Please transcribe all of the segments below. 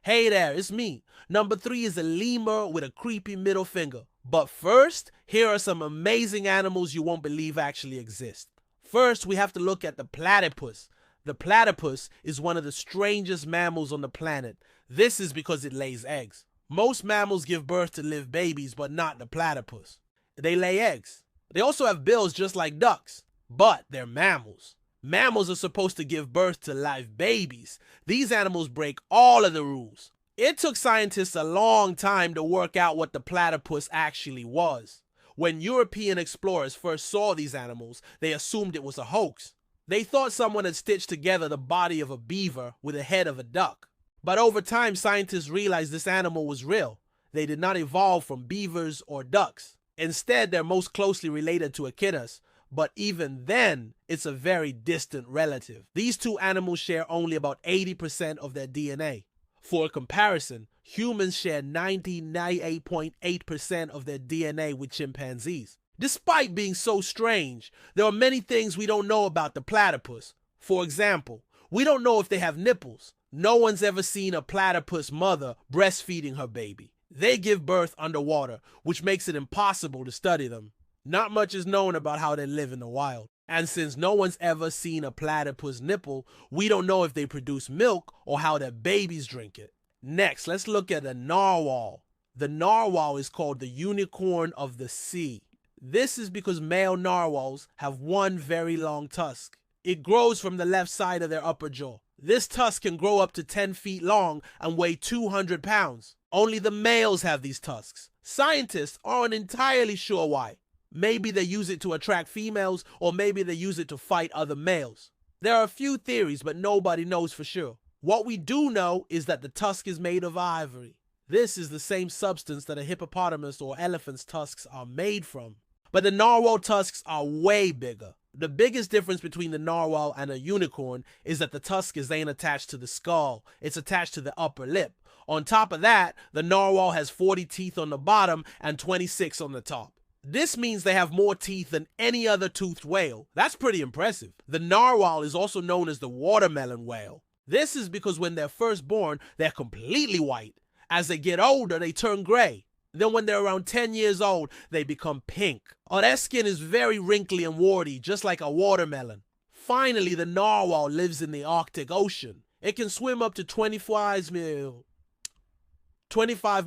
Hey there, it's me. Number 3 is a lemur with a creepy middle finger. But first, here are some amazing animals you won't believe actually exist. First, we have to look at the platypus. The platypus is one of the strangest mammals on the planet. This is because it lays eggs. Most mammals give birth to live babies, but not the platypus. They lay eggs. They also have bills just like ducks, but they're mammals. Mammals are supposed to give birth to live babies. These animals break all of the rules. It took scientists a long time to work out what the platypus actually was. When European explorers first saw these animals, they assumed it was a hoax. They thought someone had stitched together the body of a beaver with the head of a duck. But over time, scientists realized this animal was real. They did not evolve from beavers or ducks. Instead, they're most closely related to echidnas, but even then, it's a very distant relative. These two animals share only about 80% of their DNA. For comparison, humans share 98.8% of their DNA with chimpanzees. Despite being so strange, there are many things we don't know about the platypus. For example, we don't know if they have nipples. No one's ever seen a platypus mother breastfeeding her baby. They give birth underwater, which makes it impossible to study them. Not much is known about how they live in the wild. And since no one's ever seen a platypus nipple, we don't know if they produce milk or how their babies drink it. Next, let's look at a narwhal. The narwhal is called the unicorn of the sea. This is because male narwhals have one very long tusk. It grows from the left side of their upper jaw. This tusk can grow up to 10 feet long and weigh 200 pounds. Only the males have these tusks. Scientists aren't entirely sure why. Maybe they use it to attract females, or maybe they use it to fight other males. There are a few theories, but nobody knows for sure. What we do know is that the tusk is made of ivory. This is the same substance that a hippopotamus or elephant's tusks are made from. But the narwhal tusks are way bigger. The biggest difference between the narwhal and a unicorn is that the tusk ain't attached to the skull, it's attached to the upper lip. On top of that, the narwhal has 40 teeth on the bottom and 26 on the top. This means they have more teeth than any other toothed whale. That's pretty impressive. The narwhal is also known as the watermelon whale. This is because when they're first born, they're completely white. As they get older, they turn gray. Then when they're around 10 years old, they become pink. Oh, their skin is very wrinkly and warty, just like a watermelon. Finally, the narwhal lives in the Arctic Ocean. It can swim up to 25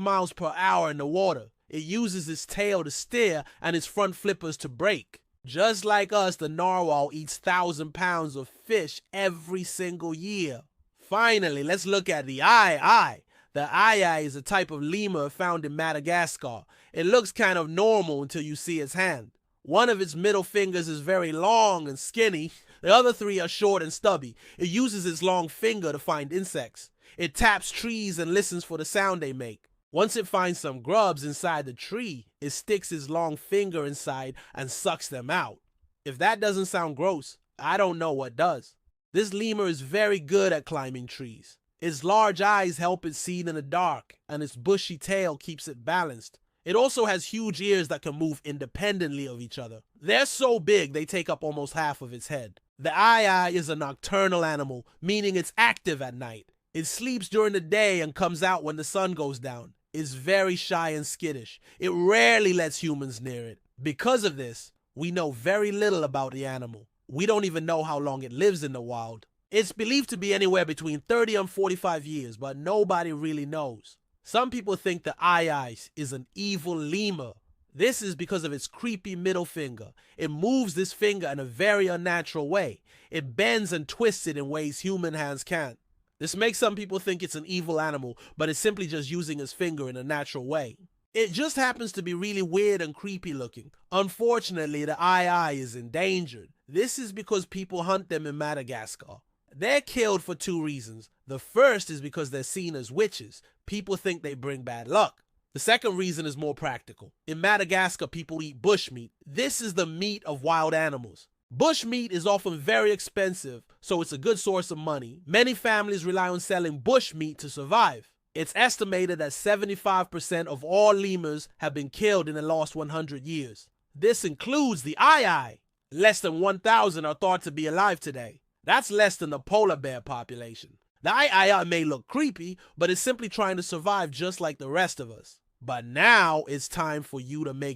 miles per hour in the water. It uses its tail to steer and its front flippers to brake. Just like us, the narwhal eats 1,000 pounds of fish every single year. Finally, let's look at the eye. The eye is a type of lemur found in Madagascar. It looks kind of normal until you see its hand. One of its middle fingers is very long and skinny. The other 3 are short and stubby. It uses its long finger to find insects. It taps trees and listens for the sound they make. Once it finds some grubs inside the tree, it sticks its long finger inside and sucks them out. If that doesn't sound gross, I don't know what does. This lemur is very good at climbing trees. Its large eyes help it see in the dark, and its bushy tail keeps it balanced. It also has huge ears that can move independently of each other. They're so big they take up almost half of its head. The eye is a nocturnal animal, meaning it's active at night. It sleeps during the day and comes out when the sun goes down. It's very shy and skittish. It rarely lets humans near it. Because of this, we know very little about the animal. We don't even know how long it lives in the wild. It's believed to be anywhere between 30 and 45 years, but nobody really knows. Some people think the eye is an evil lemur. This is because of its creepy middle finger. It moves this finger in a very unnatural way. It bends and twists it in ways human hands can't. This makes some people think it's an evil animal, but it's simply just using its finger in a natural way. It just happens to be really weird and creepy looking. Unfortunately, the eye is endangered. This is because people hunt them in Madagascar. They're killed for 2 reasons. The first is because they're seen as witches. People think they bring bad luck. The second reason is more practical. In Madagascar, people eat bushmeat. This is the meat of wild animals. Bushmeat is often very expensive, so it's a good source of money. Many families rely on selling bushmeat to survive. It's estimated that 75% of all lemurs have been killed in the last 100 years. This includes the eye. Less than 1,000 are thought to be alive today. That's less than the polar bear population. The eye may look creepy, but it's simply trying to survive just like the rest of us. But now it's time for you to make